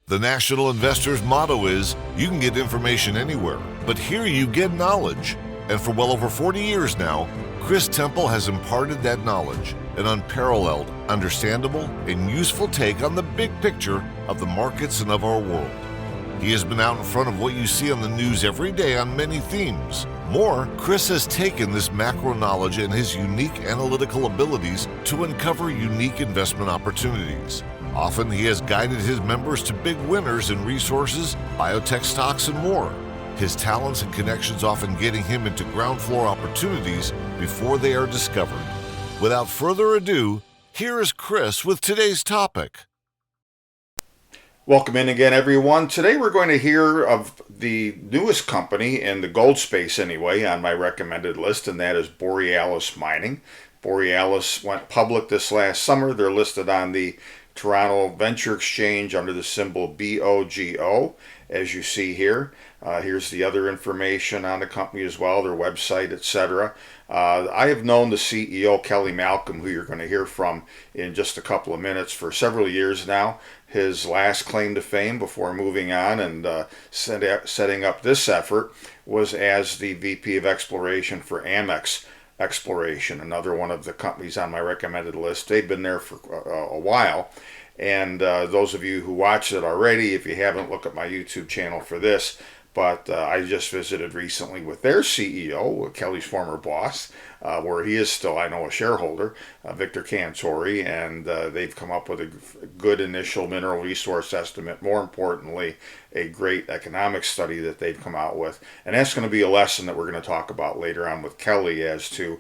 The National Investor's motto is, you can get information anywhere, but here you get knowledge. And for well over 40 years now, Chris Temple has imparted that knowledge, an unparalleled, understandable, and useful take on the big picture of the markets and of our world. He has been out in front of what you see on the news every day on many themes. More, Chris has taken this macro knowledge and his unique analytical abilities to uncover unique investment opportunities. Often, he has guided his members to big winners in resources, biotech stocks, and more. His talents and connections often getting him into ground floor opportunities before they are discovered. Without further ado, here is Chris with today's topic. Welcome in again, everyone. Today we're going to hear of the newest company in the gold space anyway on my recommended list, and that is Borealis Mining. Borealis went public this last summer. They're listed on the Toronto Venture Exchange under the symbol BOGO, as you see here. Here's the other information on the company as well, their website, etc. I have known the CEO, Kelly Malcolm, who you're going to hear from in just a couple of minutes, for several years now. His last claim to fame before moving on and setting up this effort was as the VP of Exploration for Amex Exploration, another one of the companies on my recommended list. They've been there for a while. And those of you who watched it already, if you haven't, look at my YouTube channel for this. But I just visited recently with their CEO, Kelly's former boss, where he is still, I know, a shareholder, Victor Cantori, and they've come up with a good initial mineral resource estimate. More importantly, a great economic study that they've come out with. And that's going to be a lesson that we're going to talk about later on with Kelly as to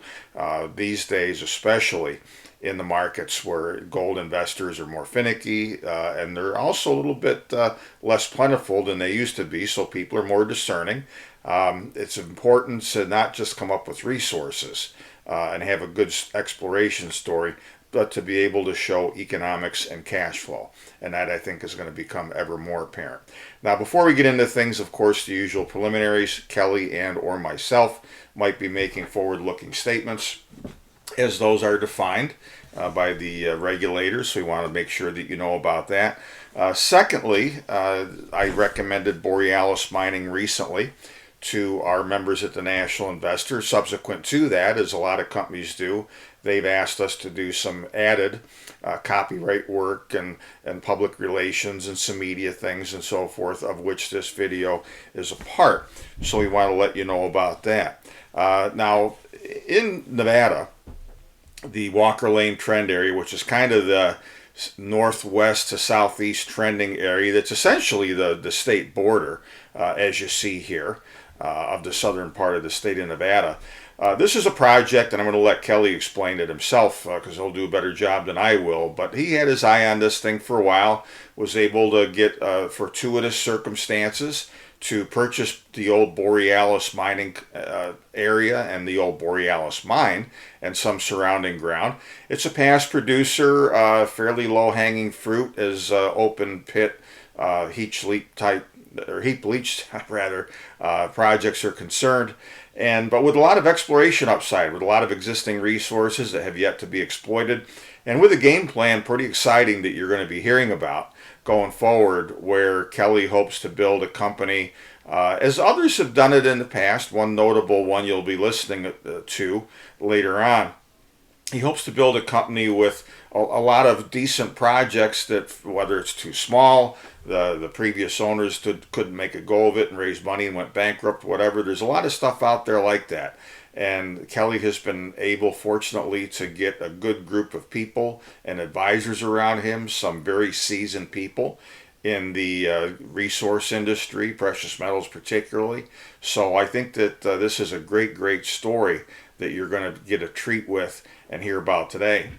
these days, especially in the markets where gold investors are more finicky, and they're also a little bit less plentiful than they used to be, so people are more discerning. It's important to not just come up with resources and have a good exploration story, but to be able to show economics and cash flow. And that, I think, is going to become ever more apparent. Now, before we get into things, of course, the usual preliminaries, Kelly and or myself might be making forward-looking statements as those are defined by the regulators, so we want to make sure that you know about that. Secondly, I recommended Borealis Mining recently to our members at the National Investor. Subsequent to that, as a lot of companies do, they've asked us to do some added copyright work and public relations and some media things and so forth, of which this video is a part. So we want to let you know about that. Now, in Nevada, the Walker Lane trend area, which is kind of the northwest to southeast trending area, that's essentially the state border, as you see here, of the southern part of the state of Nevada. This is a project, and I'm going to let Kelly explain it himself because he'll do a better job than I will, but he had his eye on this thing for a while, was able to get fortuitous circumstances to purchase the old Borealis mining area and the old Borealis mine and some surrounding ground. It's a past producer, fairly low-hanging fruit as open pit heap leach type, or heap leach rather, projects are concerned. But with a lot of exploration upside, with a lot of existing resources that have yet to be exploited, and with a game plan pretty exciting that you're going to be hearing about going forward, where Kelly hopes to build a company, as others have done it in the past. One notable one you'll be listening to later on. He hopes to build a company with a lot of decent projects that, whether it's too small, the previous owners couldn't make a go of it and raise money and went bankrupt, whatever. There's a lot of stuff out there like that. And Kelly has been able, fortunately, to get a good group of people and advisors around him, some very seasoned people in the resource industry, precious metals particularly. So I think that this is a great story that you're going to get a treat with and hear about today.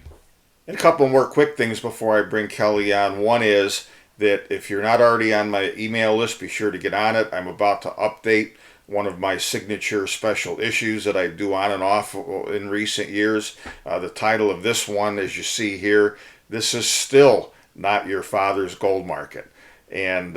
And a couple more quick things before I bring Kelly on. One is that if you're not already on my email list, be sure to get on it. I'm about to update one of my signature special issues that I do on and off in recent years. The title of this one, as you see here, "This is Still Not Your Father's Gold Market." And,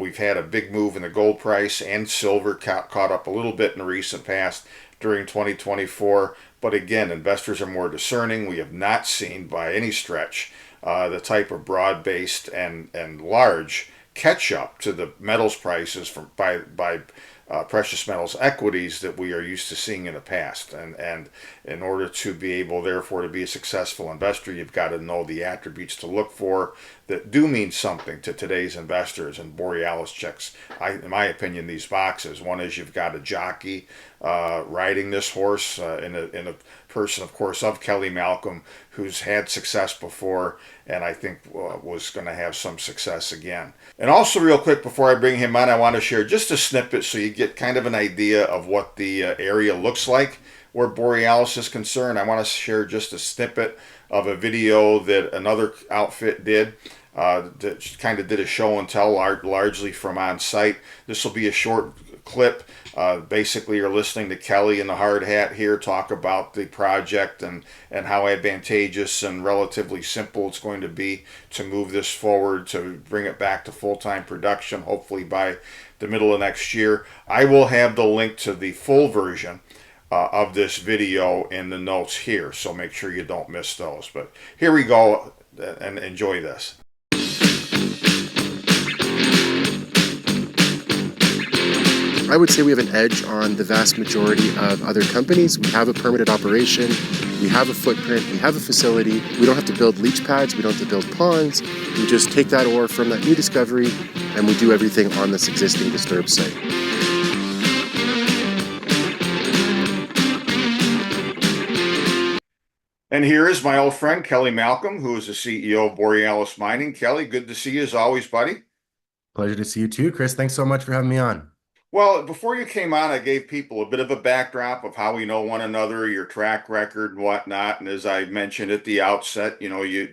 we've had a big move in the gold price, and silver caught up a little bit in the recent past during 2024. But again, investors are more discerning. We have not seen by any stretch the type of broad-based and large catch up to the metals prices from by precious metals equities that we are used to seeing in the past. And in order to be able, therefore, to be a successful investor, you've got to know the attributes to look for that do mean something to today's investors. And Borealis checks, in my opinion, these boxes. One is you've got a jockey riding this horse in a person, of course, of Kelly Malcolm, who's had success before, and I think was going to have some success again. And also, real quick, before I bring him on, I want to share just a snippet so you get kind of an idea of what the area looks like where Borealis is concerned. I want to share just a snippet of a video that another outfit did. That kind of did a show and tell largely from on site. This will be a short clip. Basically, you're listening to Kelly in the hard hat here talk about the project and how advantageous and relatively simple it's going to be to move this forward, to bring it back to full-time production, hopefully by the middle of next year. I will have the link to the full version of this video in the notes here, so make sure you don't miss those. But here we go, and enjoy this. I would say we have an edge on the vast majority of other companies. We have a permitted operation, we have a footprint, we have a facility. We don't have to build leach pads, we don't have to build ponds. We just take that ore from that new discovery and we do everything on this existing disturbed site. And here is my old friend Kelly Malcolm, who is the CEO of Borealis Mining. Kelly, good to see you as always, buddy. Pleasure to see you too, Chris. Thanks so much for having me on. Well, before you came on, I gave people a bit of a backdrop of how we know one another, your track record and whatnot. And as I mentioned at the outset,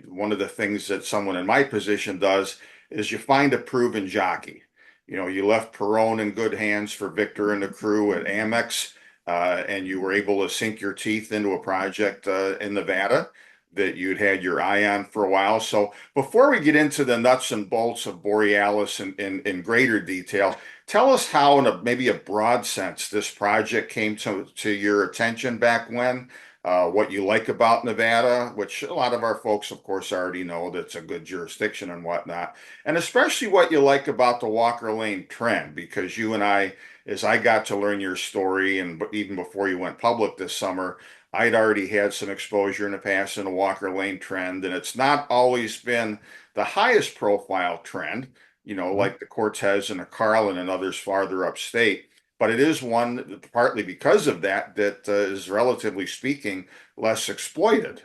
one of the things that someone in my position does is you find a proven jockey. You left Perone in good hands for Victor and the crew at Amex, and you were able to sink your teeth into a project in Nevada that you'd had your eye on for a while. So before we get into the nuts and bolts of Borealis in greater detail, tell us how, in maybe a broad sense, this project came to your attention back when, what you like about Nevada, which a lot of our folks, of course, already know that's a good jurisdiction and whatnot, and especially what you like about the Walker Lane trend, because you and I, as I got to learn your story, and even before you went public this summer, I'd already had some exposure in the past in the Walker Lane trend, and it's not always been the highest profile trend, like the Cortez and the Carlin and others farther upstate. But it is one, partly because of that, that is, relatively speaking, less exploited,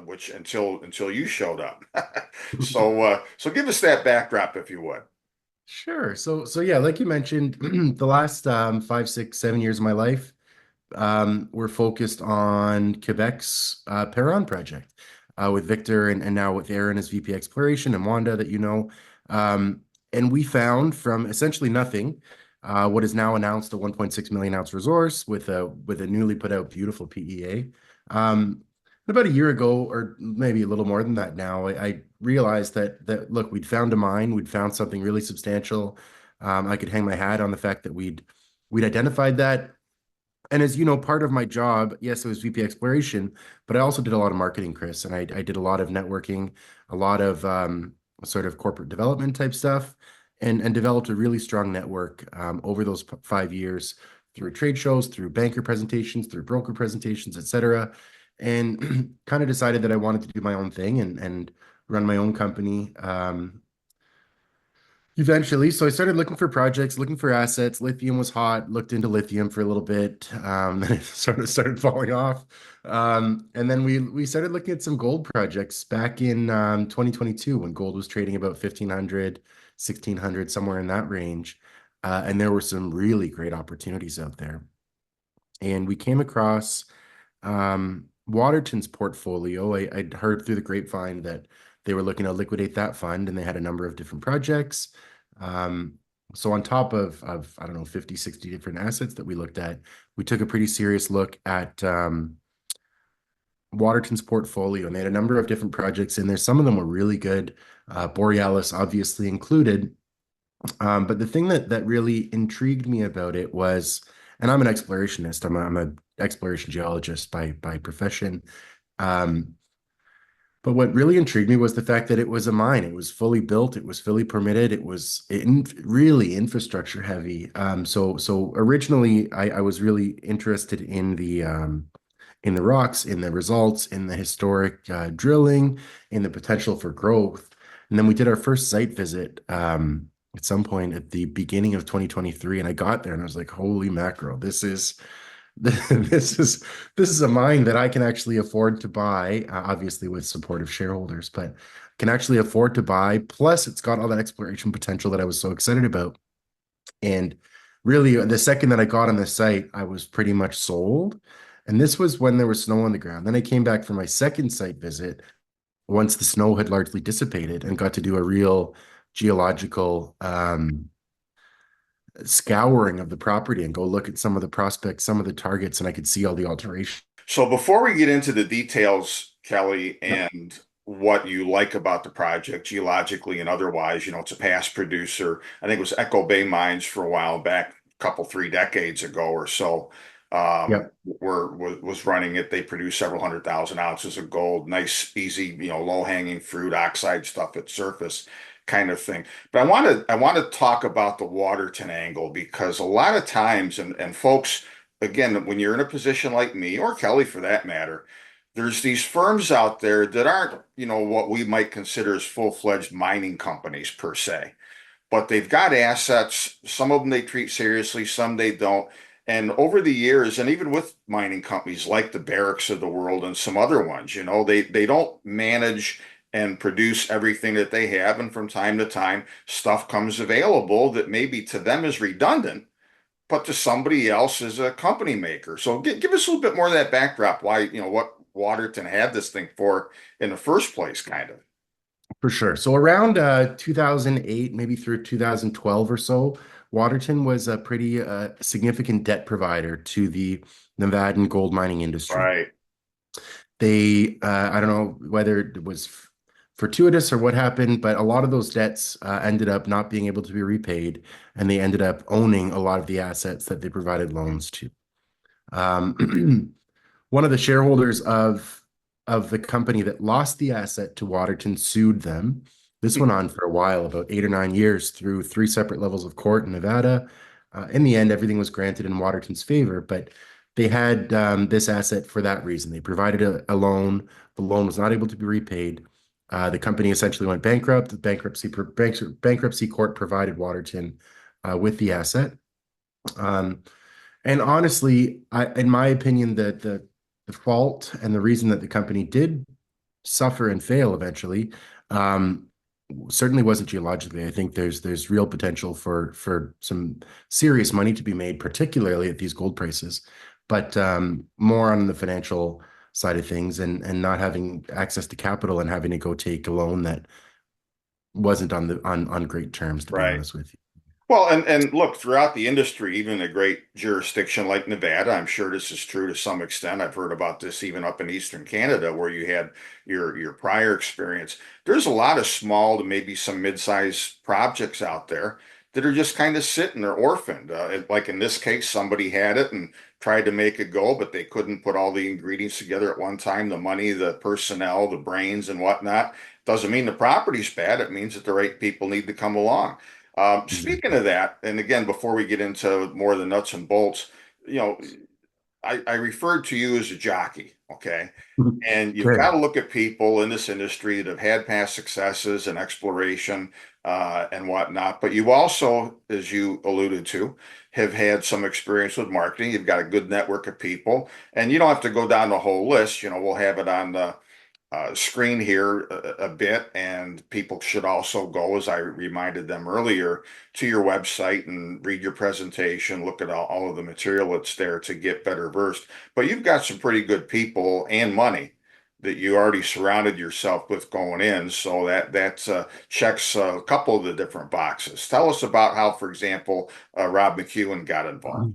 which until you showed up. So give us that backdrop, if you would. Sure. So yeah, like you mentioned, the last 5, 6, 7 years of my life, we're focused on Quebec's Perron project with Victor and now with Aaron as VP Exploration and Wanda that you know. And we found from essentially nothing what is now announced a 1.6 million ounce resource with a newly put out beautiful PEA. About a year ago, or maybe a little more than that now, I realized that look, we'd found a mine, we'd found something really substantial. I could hang my hat on the fact that we'd identified that. And as you know, part of my job, yes, it was VP Exploration, but I also did a lot of marketing, Chris, and I did a lot of networking, a lot of sort of corporate development type stuff, and developed a really strong network over those 5 years through trade shows, through banker presentations, through broker presentations, etc. And kind of decided that I wanted to do my own thing and run my own company. Eventually, so I started looking for projects, looking for assets. Lithium was hot. Looked into lithium for a little bit. Then it started falling off. And then we started looking at some gold projects back in 2022 when gold was trading about 1,500, 1,600, somewhere in that range. And there were some really great opportunities out there. And we came across Waterton's portfolio. I'd heard through the grapevine that they were looking to liquidate that fund, and they had a number of different projects. So on top of I don't know, 50, 60 different assets that we looked at, we took a pretty serious look at Waterton's portfolio, and they had a number of different projects in there. Some of them were really good, Borealis obviously included. But the thing that really intrigued me about it was, and I'm an explorationist, I'm an exploration geologist by profession. But what really intrigued me was the fact that it was a mine. It was fully built. It was fully permitted. It was really infrastructure heavy. So originally, I was really interested in the rocks, in the results, in the historic drilling, in the potential for growth. And then we did our first site visit at some point at the beginning of 2023, and I got there and I was like, "Holy mackerel! This is this is a mine that I can actually afford to buy, obviously with support of shareholders, but can actually afford to buy. Plus, it's got all that exploration potential that I was so excited about. And really, the second that I got on the site, I was pretty much sold. And this was when there was snow on the ground. Then I came back for my second site visit once the snow had largely dissipated and got to do a real geological scouring of the property and go look at some of the prospects, some of the targets, and I could see all the alterations. So before we get into the details, Kelly, Yep. and what you like about the project geologically and otherwise, it's a past producer. I think it was Echo Bay Mines for a while back, a couple, 3 decades ago or so. Yep. Was running it. They produced several 100,000 ounces of gold, nice, easy, low hanging fruit, oxide stuff at surface kind of thing. But I want to talk about the Waterton angle because a lot of times, and folks, again, when you're in a position like me or Kelly for that matter, there's these firms out there that aren't, what we might consider as full-fledged mining companies per se, but they've got assets. Some of them they treat seriously, some they don't. And over the years, and even with mining companies like the Barracks of the world and some other ones, they don't manage and produce everything that they have. And from time to time, stuff comes available that maybe to them is redundant, but to somebody else is a company maker. So give us a little bit more of that backdrop, why, what Waterton had this thing for in the first place, kind of. For sure. So around 2008, maybe through 2012 or so, Waterton was a pretty significant debt provider to the Nevadan gold mining industry. Right. I don't know whether it was fortuitous or what happened, but a lot of those debts ended up not being able to be repaid, and they ended up owning a lot of the assets that they provided loans to. One of the shareholders of the company that lost the asset to Waterton sued them. This went on for a while, about 8 or 9 years, through three separate levels of court in Nevada. In the end, everything was granted in Waterton's favor, but they had this asset for that reason. They provided a loan. The loan was not able to be repaid. The company essentially went bankrupt. The bankruptcy court provided Waterton with the asset. And honestly, in my opinion, the fault and the reason that the company did suffer and fail eventually um, certainly wasn't geologically. I think there's real potential for some serious money to be made, particularly at these gold prices, but more on the financial side of things and not having access to capital and having to go take a loan that wasn't on great terms, to be Right. honest with you. Well, and look, throughout the industry, even a great jurisdiction like Nevada, I'm sure this is true to some extent. I've heard about this even up in Eastern Canada where you had your prior experience. There's a lot of small to maybe some mid-sized projects out there that are just kind of sitting there orphaned. Like in this case, somebody had it and tried to make it go, but they couldn't put all the ingredients together at one time, the money, the personnel, the brains and whatnot. Doesn't mean the property's bad. It means that the right people need to come along. Speaking Exactly. of that, and again, before we get into more of the nuts and bolts, you know, I referred to you as a jockey, okay? And you've got Okay. to look at people in this industry that have had past successes and exploration and whatnot. But you also, as you alluded to, have had some experience with marketing. You've got a good network of people, and you don't have to go down the whole list. We'll have it on the screen here a bit, and people should also go, as I reminded them earlier, to your website and read your presentation, look at all of the material that's there to get better versed. But you've got some pretty good people and money that you already surrounded yourself with going in, so that checks a couple of the different boxes. Tell us about how, for example, Rob McEwen got involved.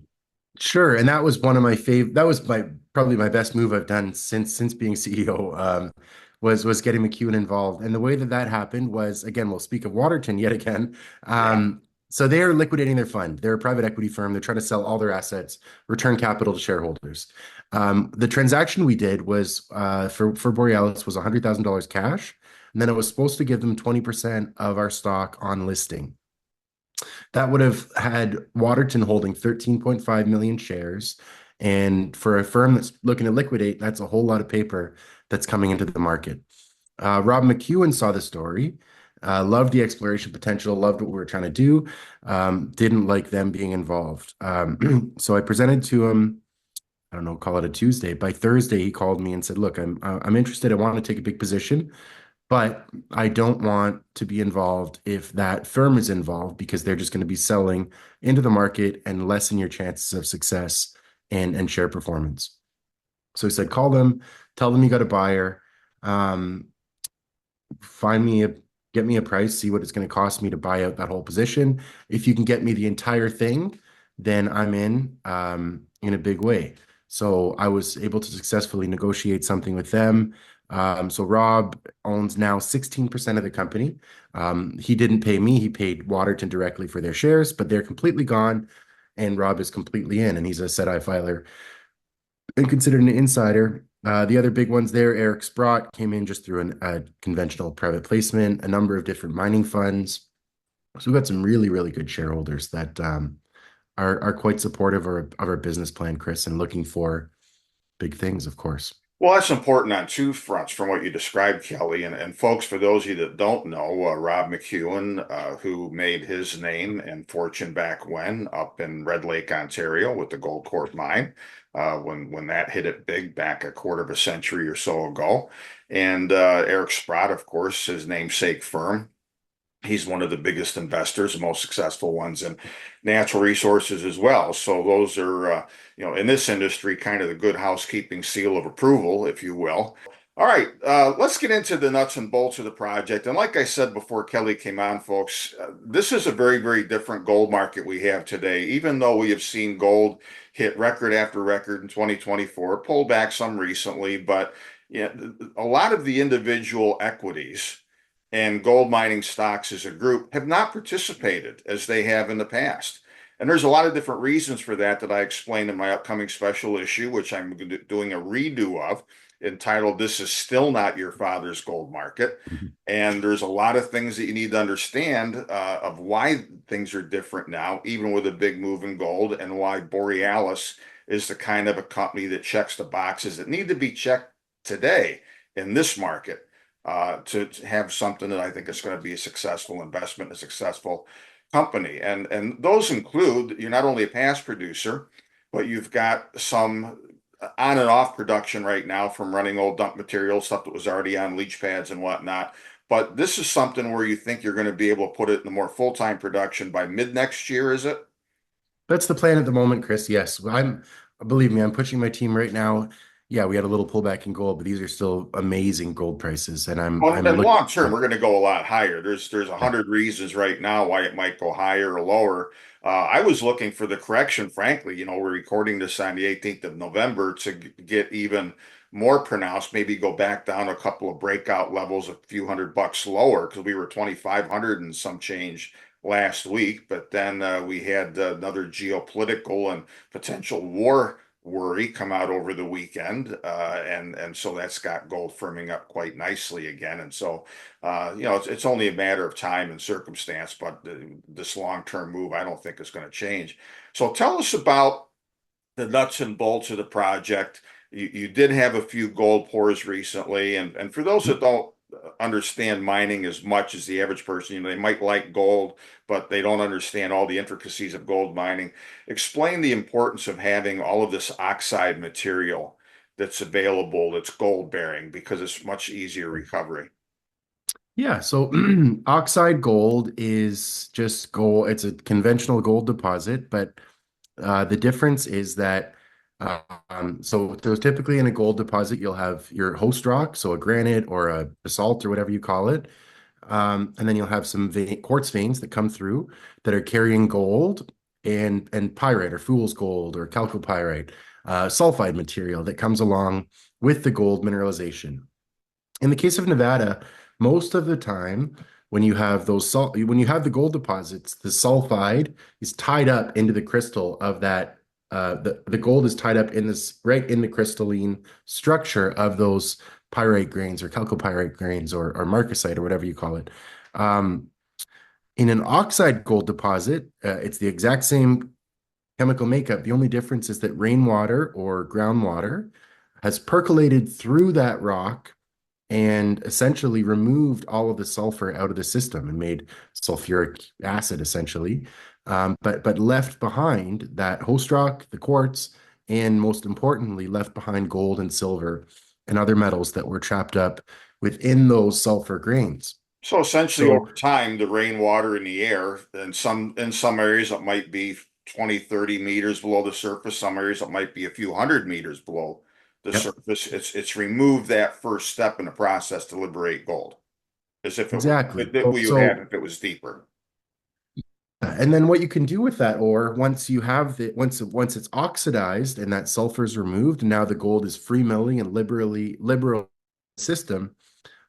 Sure, and that was one of my favorite. That was my probably my best move I've done since being CEO. Was getting McEwen involved, and the way that happened was, again, we'll speak of Waterton yet again. Yeah. So they are liquidating their fund. They're a private equity firm. They're trying to sell all their assets, return capital to shareholders. The transaction we did was for Borealis was $100,000 cash, and then it was supposed to give them 20% of our stock on listing. That would have had Waterton holding 13.5 million shares. And for a firm that's looking to liquidate, that's a whole lot of paper that's coming into the market. Rob McEwen saw the story, loved the exploration potential, loved what we were trying to do, didn't like them being involved. So I presented to him, I don't know, call it a Tuesday. By Thursday, he called me and said, "Look, I'm interested. I want to take a big position, but I don't want to be involved if that firm is involved because they're just going to be selling into the market and lessen your chances of success and share performance." So he said, "Call them, tell them you got a buyer, um, find me a get me a price, see what it's going to cost me to buy out that whole position. If you can get me the entire thing, then I'm in a big way." So I was able to successfully negotiate something with them. So Rob owns now 16% of the company. He didn't pay me, he paid Waterton directly for their shares, but they're completely gone, and Rob is completely in, and he's a SEDI filer and considered an insider. The other big ones there, Eric Sprott came in just through a conventional private placement, a number of different mining funds. So we've got some really, really good shareholders that are quite supportive of our business plan, Chris, and looking for big things, of course. Well, that's important on two fronts from what you described, Kelly. And folks, for those of you that don't know, Rob McEwen, who made his name and fortune back when up in Red Lake, Ontario, with the Goldcorp mine, when that hit it big back a quarter of a century or so ago. And Eric Sprott, of course, his namesake firm. He's one of the biggest investors, the most successful ones in natural resources as well. So those are, in this industry, kind of the good housekeeping seal of approval, if you will. All right, let's get into the nuts and bolts of the project. And like I said before Kelly came on, folks, this is a very, very different gold market we have today. Even though we have seen gold hit record after record in 2024, pull back some recently, but yeah, a lot of the individual equities and gold mining stocks as a group have not participated as they have in the past. And there's a lot of different reasons for that I explain in my upcoming special issue, which I'm doing a redo of, entitled "This is Still Not Your Father's Gold Market." And there's a lot of things that you need to understand of why things are different now, even with a big move in gold, and why Borealis is the kind of a company that checks the boxes that need to be checked today in this market to have something that I think is going to be a successful investment, a successful company. And those include, you're not only a past producer, but you've got some on and off production right now from running old dump material, stuff that was already on leach pads and whatnot. But this is something where you think you're going to be able to put it in a more full-time production by mid next year, is it? That's the plan at the moment, Chris. Yes, believe me, I'm pushing my team right now. Yeah, we had a little pullback in gold, but these are still amazing gold prices, and Well, I'm and looking. long term, we're going to go a lot higher. There's a Yeah. hundred reasons right now why it might go higher or lower. I was looking for the correction, frankly. We're recording this on the 18th of November to get even more pronounced. Maybe go back down a couple of breakout levels, a few $100 lower, because we were 2,500 and some change last week. But then we had another geopolitical and potential war worry come out over the weekend, and so that's got gold firming up quite nicely again. And so, it's only a matter of time and circumstance, but this long-term move, I don't think is going to change. So tell us about the nuts and bolts of the project. You did have a few gold pours recently, and for those that don't understand mining as much as the average person, they might like gold, but they don't understand all the intricacies of gold mining. Explain the importance of having all of this oxide material that's available, that's gold bearing, because it's much easier recovery. Yeah, so oxide gold is just gold. It's a conventional gold deposit, but the difference is that so typically in a gold deposit, you'll have your host rock, so a granite or a basalt or whatever you call it. And then you'll have some quartz veins that come through that are carrying gold and pyrite or fool's gold or chalcopyrite, sulfide material that comes along with the gold mineralization. In the case of Nevada, most of the time, when you have when you have the gold deposits, the sulfide is tied up into the crystal of that. The gold is tied up in this right in the crystalline structure of those pyrite grains or chalcopyrite grains or marcasite or whatever you call it. Um, in an oxide gold deposit, it's the exact same chemical makeup. The only difference is that rainwater or groundwater has percolated through that rock and essentially removed all of the sulfur out of the system and made sulfuric acid essentially, but left behind that host rock, the quartz, and most importantly, left behind gold and silver and other metals that were trapped up within those sulfur grains. So essentially, So, over time, the rainwater in the air, in some areas it might be 20, 30 meters below the surface. Some areas it might be a few hundred meters below the yep, surface. It's removed that first step in the process to liberate gold, as if it would exactly. that we would have if it was deeper. And then what you can do with that ore, once you have the once it's oxidized and that sulfur is removed, and now the gold is free milling and liberal system,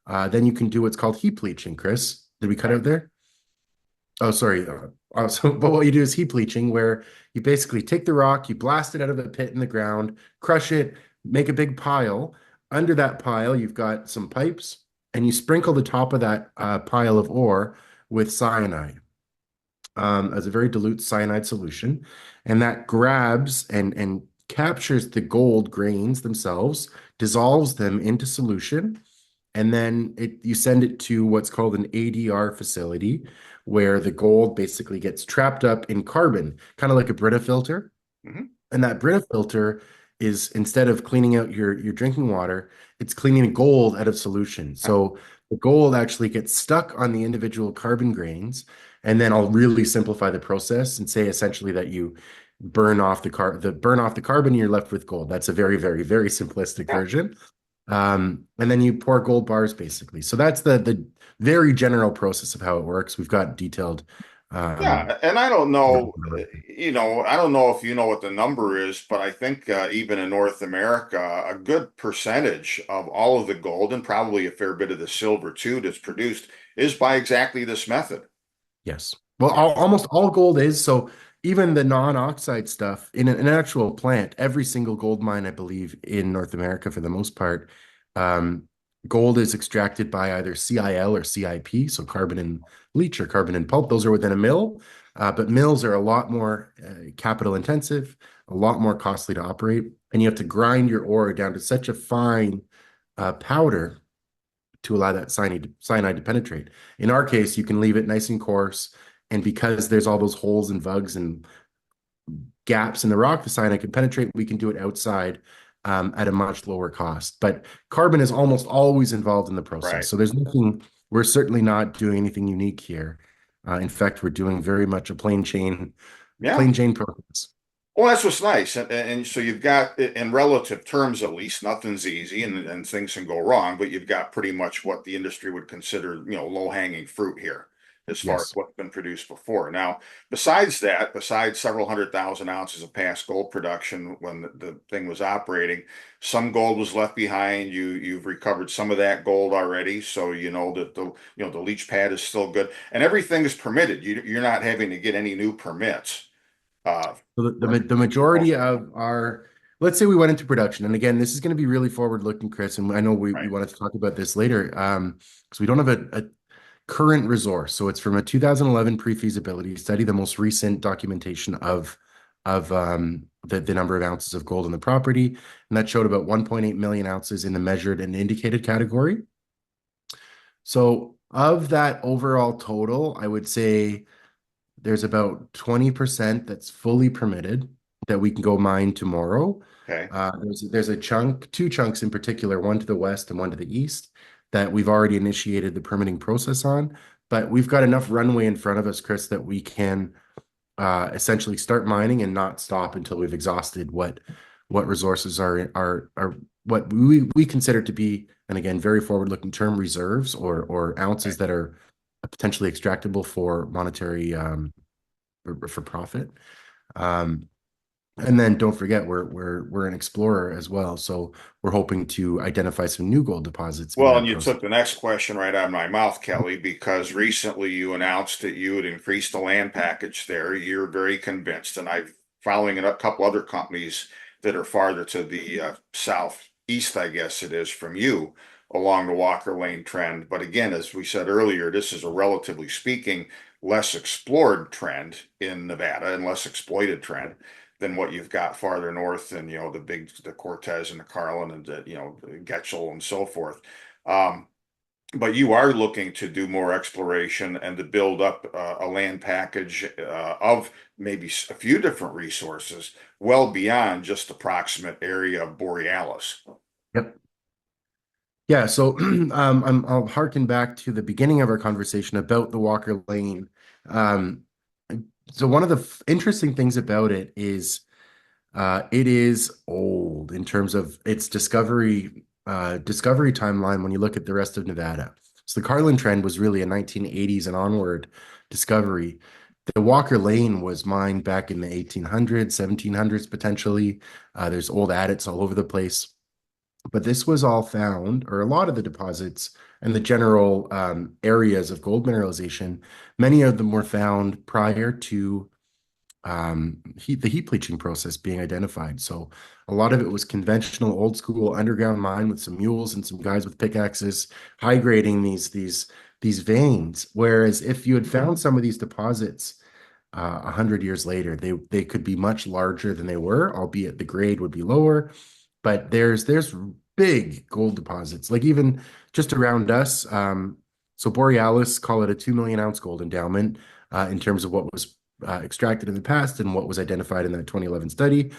then you can do what's called heap leaching. Chris, did we cut Right. out there? Oh, sorry. But what you do is heap leaching, where you basically take the rock, you blast it out of a pit in the ground, crush it, make a big pile. Under that pile, you've got some pipes, and you sprinkle the top of that pile of ore with cyanide as a very dilute cyanide solution, and that grabs and captures the gold grains themselves, dissolves them into solution, and then you send it to what's called an ADR facility, where the gold basically gets trapped up in carbon, kind of like a Brita filter. Mhm. And that Brita filter is, instead of cleaning out your drinking water, it's cleaning the gold out of solution. So the gold actually gets stuck on the individual carbon grains. And then I'll really simplify the process and say essentially that you burn off the carbon, and you're left with gold. That's a very, very, very simplistic Yeah. version. And then you pour gold bars basically. So that's the very general process of how it works. We've got detailed um Yeah, and I don't know, I don't know if you know what the number is, but I think even in North America, a good percentage of all of the gold and probably a fair bit of the silver too that's produced is by exactly this method. Yes. Well, Yeah, almost all gold is. So even the non-oxide stuff in an actual plant, every single gold mine, I believe, in North America for the most part, um, gold is extracted by either CIL or CIP, so carbon and leach or carbon and pulp. Those are within a mill, but mills are a lot more capital intensive, a lot more costly to operate, and you have to grind your ore down to such a fine powder to allow that cyanide to penetrate. In our case, you can leave it nice and coarse, and because there's all those holes and vugs and gaps in the rock, the cyanide can penetrate. We can do it outside at a much lower cost. But carbon is almost always involved in the process. right. So there's nothing, we're certainly not doing anything unique here. In fact, we're doing very much a Yeah. plain Jane process. Well, that's what's nice. And so you've got, in relative terms at least, nothing's easy and things can go wrong, but you've got pretty much what the industry would consider, low-hanging fruit here as far as Yes. what's been produced before. Now, besides that, besides several 100,000 ounces of past gold production when the thing was operating, some gold was left behind. You've recovered some of that gold already, so you know that the leach pad is still good and everything is permitted. You're not having to get any new permits. Uh, So the majority of our, let's say we went into production, and again, this is going to be really forward-looking, Chris, and I know we right. wanted to talk about this later, because we don't have a current resource. So it's from a 2011 pre-feasibility study, the most recent documentation of the number of ounces of gold in the property, and that showed about 1.8 million ounces in the measured and indicated category. So of that overall total, I would say there's about 20% that's fully permitted that we can go mine tomorrow. Okay. There's a chunk, two chunks in particular, one to the west and one to the east, that we've already initiated the permitting process on. But we've got enough runway in front of us, Chris, that we can essentially start mining and not stop until we've exhausted what resources are what we consider to be, and again, very forward-looking term, reserves or ounces Okay. that are potentially extractable for monetary for profit. Um, And then don't forget, we're an explorer as well, so we're hoping to identify some new gold deposits in Well, that and you process. took the next question right out of my mouth, Kelly, because recently you announced that you would increase the land package there. You're very convinced, and I'm following a couple other companies that are farther to the southeast, I guess it is, from you along the Walker Lane trend. But again, as we said earlier, this is a relatively speaking less explored trend in Nevada and less exploited trend than what you've got farther north and the Cortez and the Carlin and the Getchell and so forth. Um, but you are looking to do more exploration and to build up a land package of maybe a few different resources well beyond just the proximate area of Borealis. Yep. Yeah, so I'll harken back to the beginning of our conversation about the Walker Lane. Um, so one of the interesting things about it is it is old in terms of its discovery timeline when you look at the rest of Nevada. So the Carlin Trend was really a 1980s and onward discovery. The Walker Lane was mined back in the 1800s, 1700s potentially. There's old adits all over the place. But this was all found, or a lot of the deposits and the general areas of gold mineralization, many of them were found prior to the heap leaching process being identified. So a lot of it was conventional, old school underground mine with some mules and some guys with pickaxes high grading these veins. Whereas if you had found some of these deposits 100 years later, they could be much larger than they were, albeit the grade would be lower. But there's big gold deposits, like even just around us. So Borealis, call it a 2 million ounce gold endowment in terms of what was extracted in the past and what was identified in that 2011 study.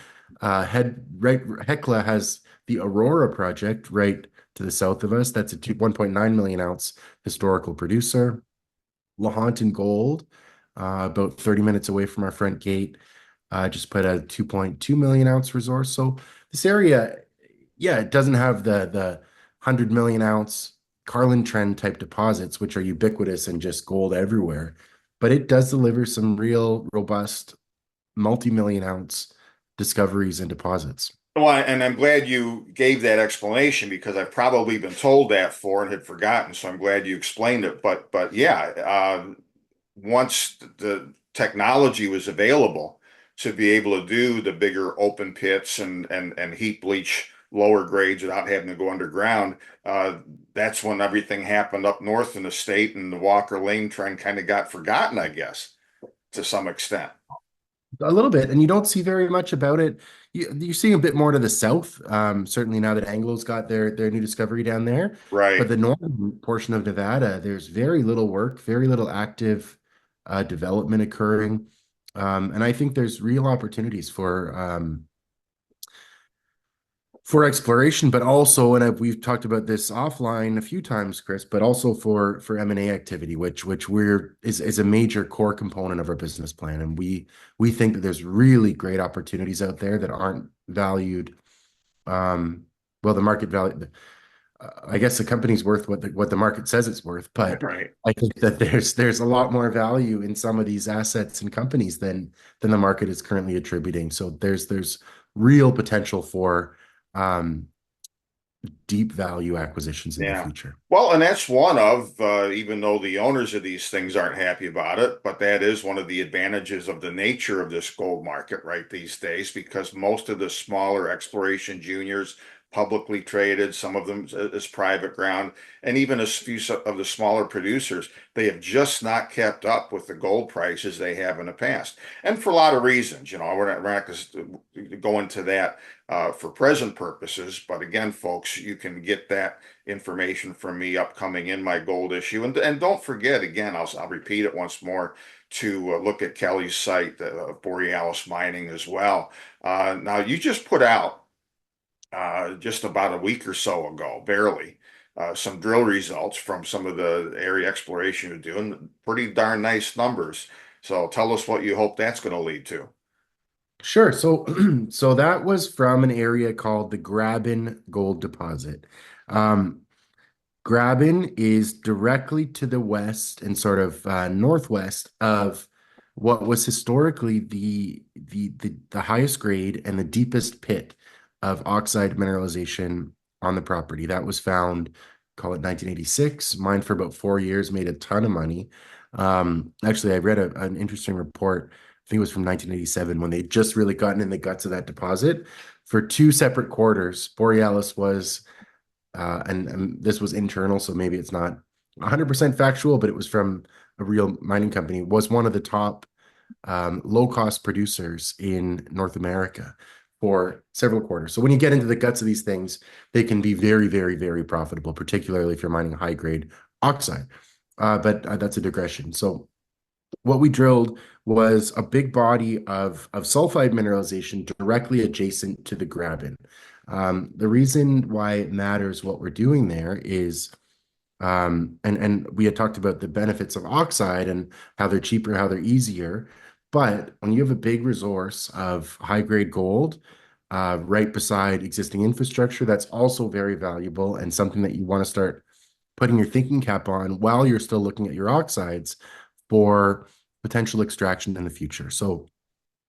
Hecla has the Aurora project right to the south of us. That's a 1.9 million ounce historical producer. Lahontan Gold, about 30 minutes away from our front gate, just put a 2.2 million ounce resource. So this area, yeah, it doesn't have the 100 million ounce Carlin Trend type deposits, which are ubiquitous and just gold everywhere, but it does deliver some real robust multi-million ounce discoveries and deposits. Well, and I'm glad you gave that explanation because I've probably been told that for and had forgotten. So I'm glad you explained it. But yeah, once the technology was available to be able to do the bigger open pits and heap leach lower grades without having to go underground, that's when everything happened up north in the state and the Walker Lane trend kind of got forgotten, I guess, to some extent. A little bit, and you don't see very much about it. You're seeing a bit more to the south, certainly now that Anglo's got their new discovery down there. But Right. the northern portion of Nevada, there's very little work, very little active development occurring. And I think there's real opportunities for exploration, but also, and we've talked about this offline a few times, Chris, but also for M&A activity, which is a major core component of our business plan, and we think that there's really great opportunities out there that aren't valued. Well, the market value, I guess the company's worth what the market says it's worth, but Right. I think that there's a lot more value in some of these assets and companies than the market is currently attributing. So there's real potential for um, deep value acquisitions in the Yeah. future. Well, and that's one of, even though the owners of these things aren't happy about it, but that is one of the advantages of the nature of this gold market right these days, because most of the smaller exploration juniors, publicly traded, some of them as private ground, and even a few of the smaller producers, they have just not kept up with the gold prices they have in the past. And for a lot of reasons, we're not going to go into that for present purposes. But again, folks, you can get that information from me upcoming in my gold issue. And don't forget, again, I'll repeat it once more, to look at Kelly's site, Borealis Mining as well. Now, you just put out just about a week or so ago, barely, some drill results from some of the area exploration you're doing. Pretty darn nice numbers. So tell us what you hope that's going to lead to. Sure. So so that was from an area called the Graben Gold Deposit. Um, Graben is directly to the west and sort of northwest of what was historically the highest grade and the deepest pit of oxide mineralization on the property. That was found, call it 1986, mined for about 4 years, made a ton of money. Actually, I read an interesting report, I think it was from 1987, when they just really gotten in the guts of that deposit. For 2 separate quarters, Borealis was, and this was internal, so maybe it's not 100% factual, but it was from a real mining company, was one of the top low-cost producers in North America for several quarters. So when you get into the guts of these things, they can be very, very, very profitable, particularly if you're mining high-grade oxide. But that's a digression. So what we drilled was a big body of sulfide mineralization directly adjacent to the Graben. The reason why it matters what we're doing there is, and we had talked about the benefits of oxide and how they're cheaper, how they're easier. But when you have a big resource of high-grade gold right beside existing infrastructure, that's also very valuable and something that you want to start putting your thinking cap on while you're still looking at your oxides for potential extraction in the future. So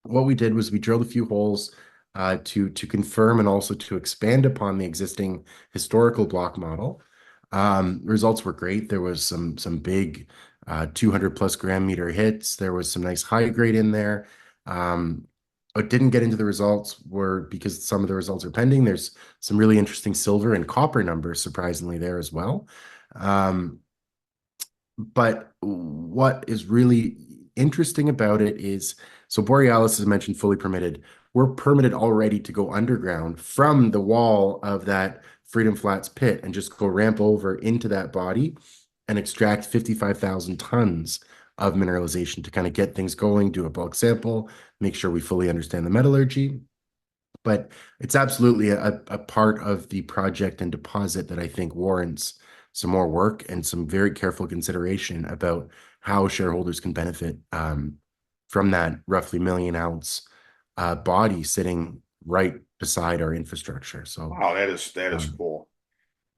what we did was we drilled a few holes to confirm and also to expand upon the existing historical block model. Results were great. There was some big 200 plus gram meter hits. There was some nice high grade in there. What didn't get into the results were because some of the results are pending. There's some really interesting silver and copper numbers surprisingly there as well. But what is really interesting about it is, so Borealis, as mentioned, fully permitted. We're permitted already to go underground from the wall of that Freedom Flats pit and just go ramp over into that body and extract 55,000 tons of mineralization to kind of get things going, do a bulk sample, make sure we fully understand the metallurgy. But it's absolutely a part of the project and deposit that I think warrants some more work and some very careful consideration about how shareholders can benefit from that roughly million ounce body sitting right beside our infrastructure. So, Wow, that is um, cool.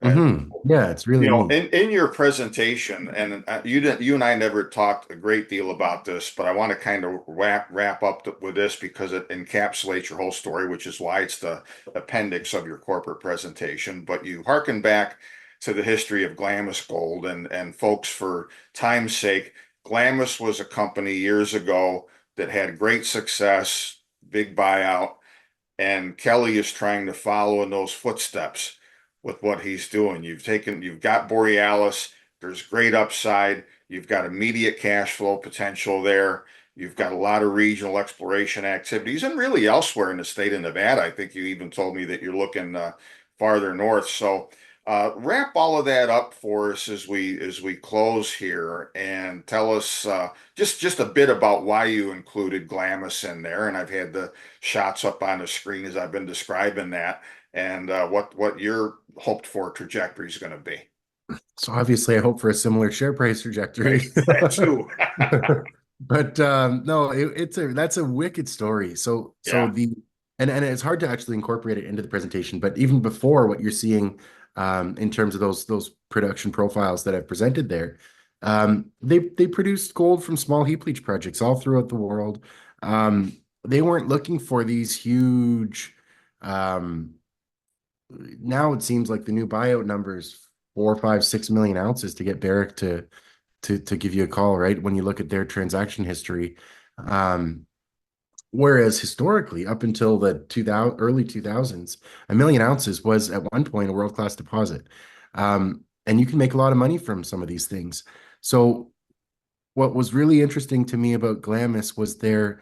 That is cool. yeah, it's really neat. In your presentation, and you and I never talked a great deal about this, but I want to kind of wrap up with this because it encapsulates your whole story, which is why it's the appendix of your corporate presentation. But you harken back to the history of Glamis Gold, and folks, for time's sake, Glamis was a company years ago that had great success, big buyout, and Kelly is trying to follow in those footsteps with what he's doing. You've got Borealis, there's great upside, you've got immediate cash flow potential there, you've got a lot of regional exploration activities, and really elsewhere in the state of Nevada. I think you even told me that you're looking farther north. So wrap all of that up for us as we close here, and tell us just a bit about why you included Glamis in there. And I've had the shots up on the screen as I've been describing that, and what your hoped for trajectory is going to be. So obviously, I hope for a similar share price Right, trajectory. that too. But no, that's a wicked story. So Yeah. the and it's hard to actually incorporate it into the presentation. But even before what you're seeing in terms of those production profiles that I've presented there, they produced gold from small heap leach projects all throughout the world. They weren't looking for these huge. Now it seems like the new buyout numbers 4, 5, 6 million ounces to get Barrick to give you a call, right? When you look at their transaction history. Whereas historically, up until the early 2000s, 1 million ounces was at one point a world-class deposit. And you can make a lot of money from some of these things. So what was really interesting to me about Glamis was their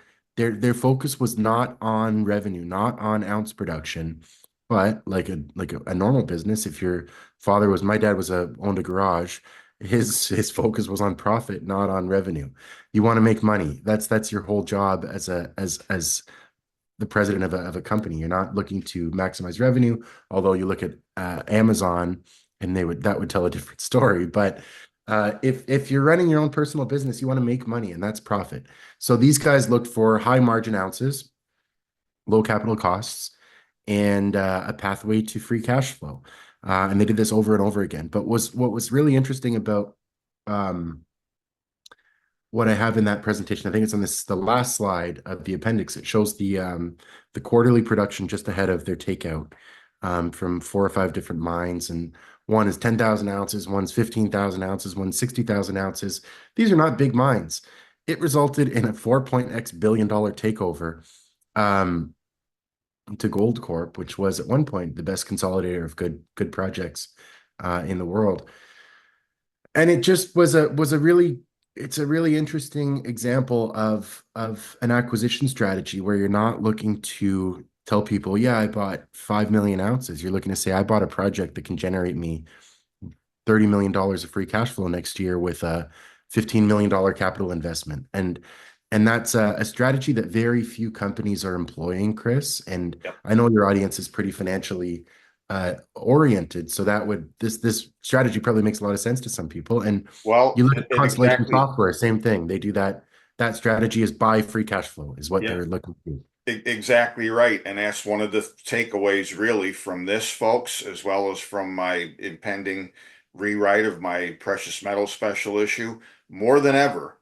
focus was not on revenue, not on ounce production, but like a normal business. If your father was, my dad was owned a garage, his focus was on profit, not on revenue. You want to make money. That's your whole job as the president of a company. You're not looking to maximize revenue, although you look at Amazon and that would tell a different story. But if you're running your own personal business, you want to make money, and that's profit. So these guys looked for high margin ounces, low capital costs, and a pathway to free cash flow. And they did this over and over again. But what was really interesting about um, what I have in that presentation, I think it's on the last slide of the appendix. It shows the quarterly production just ahead of their takeout from 4 or 5 different mines, and one is 10,000 ounces, one's 15,000 ounces, one's 60,000 ounces. These are not big mines. It resulted in a $4.x billion takeover to Gold Corp, which was at one point the best consolidator of good projects in the world. And it just was a really it's a really interesting example of an acquisition strategy where you're not looking to tell people, yeah, I bought 5 million ounces. You're looking to say, I bought a project that can generate me $30 million of free cash flow next year with a $15 million capital investment. And that's a strategy that very few companies are employing, Chris. And Yep. I know your audience is pretty financially oriented, so this strategy probably makes a lot of sense to some people. And Well, you look at it Constellation exactly. Software, same thing. They do that. That strategy is buy free cash flow, is what Yeah. they're looking to do. Exactly right. And that's one of the takeaways really from this, folks, as well as from my impending rewrite of my precious metal special issue. More than ever,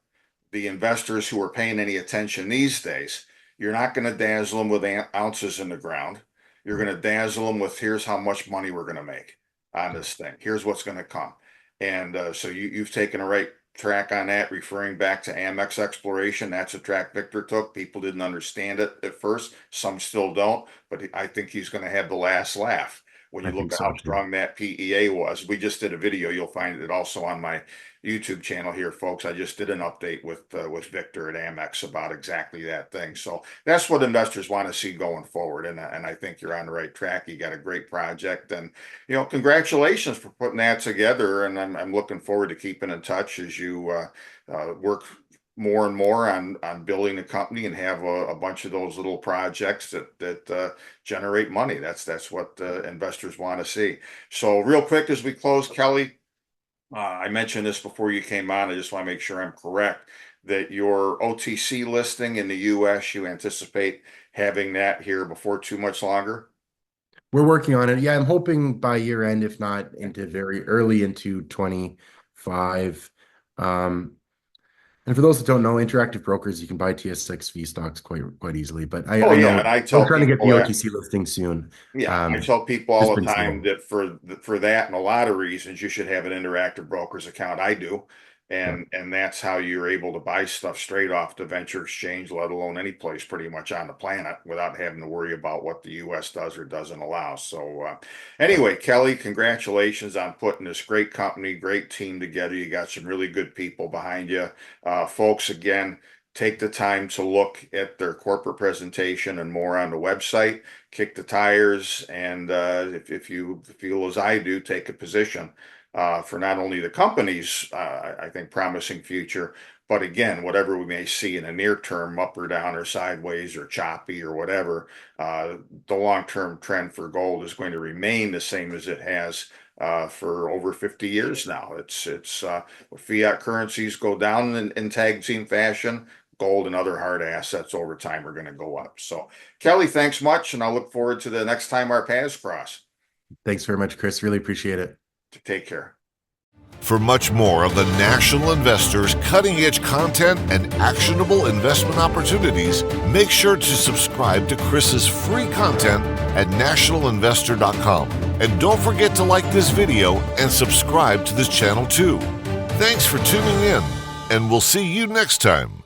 the investors who are paying any attention these days, you're not going to dazzle them with ounces in the ground. You're going to dazzle them with, here's how much money we're going to make on this thing. Here's what's going to come. And so you've taken a right track on that, referring back to Amex Exploration. That's a track Victor took. People didn't understand it at first. Some still don't, but I think he's going to have the last laugh when you I look think at so how too. strong that PEA was. We just did a video. You'll find it also on my YouTube channel here, folks. I just did an update with Victor at Amex about exactly that thing. So that's what investors want to see going forward, and I think you're on the right track. You got a great project, and congratulations for putting that together. And I'm looking forward to keeping in touch as you work more and more on building a company and have a bunch of those little projects that generate money. That's what investors want to see. So real quick as we close, Kelly, I mentioned this before you came on. I just want to make sure I'm correct that your OTC listing in the US, you anticipate having that here before too much longer? We're working on it. Yeah, I'm hoping by year end, if not into very early into 25. And for those that don't know, interactive brokers, you can buy TSXV stocks quite easily. But Oh I yeah, know and I we're tell trying to get people the that. OTC listing soon. Yeah, I Um, tell people all just the been time slow. that for that and a lot of reasons you should have an interactive brokers account. I do. Yeah. And that's how you're able to buy stuff straight off the venture exchange, let alone any place pretty much on the planet without having to worry about what the US does or doesn't allow. So anyway, Kelly, congratulations on putting this great company, great team together. You got some really good people behind you. Folks, again, take the time to look at their corporate presentation and more on the website. Kick the tires, and if you feel as I do, take a position for not only the company's, I think, promising future, but again, whatever we may see in the near term, up or down or sideways or choppy or whatever, the long-term trend for gold is going to remain the same as it has for over 50 years now. It's fiat currencies go down in tag team fashion. Gold and other hard assets over time are going to go up. So, Kelly, thanks much, and I look forward to the next time our paths cross. Thanks very much, Chris. Really appreciate it. Take care. For much more of the National Investor's cutting-edge content and actionable investment opportunities, make sure to subscribe to Chris's free content at nationalinvestor.com. And don't forget to like this video and subscribe to this channel too. Thanks for tuning in, and we'll see you next time.